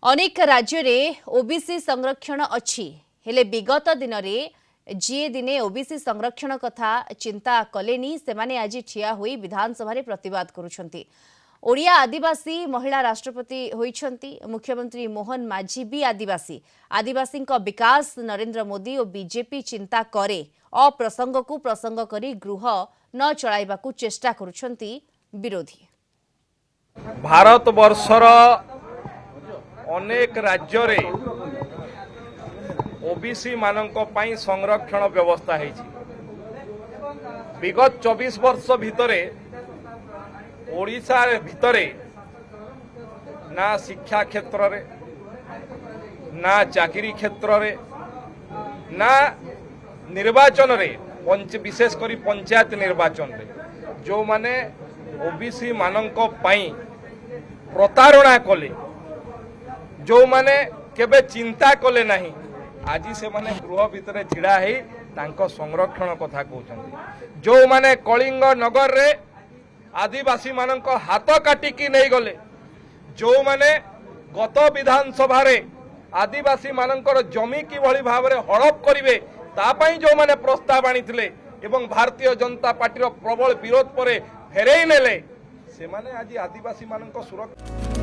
अनेक राज्य रे ओबीसी संरक्षण अच्छी हेले विगत दिन रे जी दिने ओबीसी संरक्षण कथा चिंता कलेनी सेमाने आज ठिया होई विधानसभा रे प्रतिवाद करुछंती। ओडिया आदिवासी महिला राष्ट्रपति होइछंती। मुख्यमंत्री मोहन माझी भी आदिवासी विकास नरेंद्र मोदी और बीजेपी चिंता करे अप्रसंग को प्रसंग करी गृह न चलाइबाकू चेष्टा करुछंती विरोधी। भारत वर्षर अनेक राज्य रे ओबीसी मानक पई संरक्षण व्यवस्था है। विगत 24 वर्ष भितरे ओडिशा भितरे ना शिक्षा क्षेत्र रे ना चाकरी क्षेत्र रे ना निर्वाचन रे विशेष करी पंचायत निर्वाचन रे जो माने ओबीसी मानक पई प्रतारणा कले जो माने केबे चिंता कले नहीं आज से माने गृह भितर छिड़ा है तांको संरक्षण कथा कहते। जो माने कलिंग नगर रे आदिवासी मानक हाथ काटिकी नहीं गले, जो माने गत विधानसभा रे आदिवासी मानकर जमी कि भली भाव रे हड़प करिवे तापई जो माने प्रस्ताव आनिथिले एवं भारतीय जनता पार्टी प्रबल विरोध परे फेरई नेले से माने आज आदिवासी मानक सुरक्षा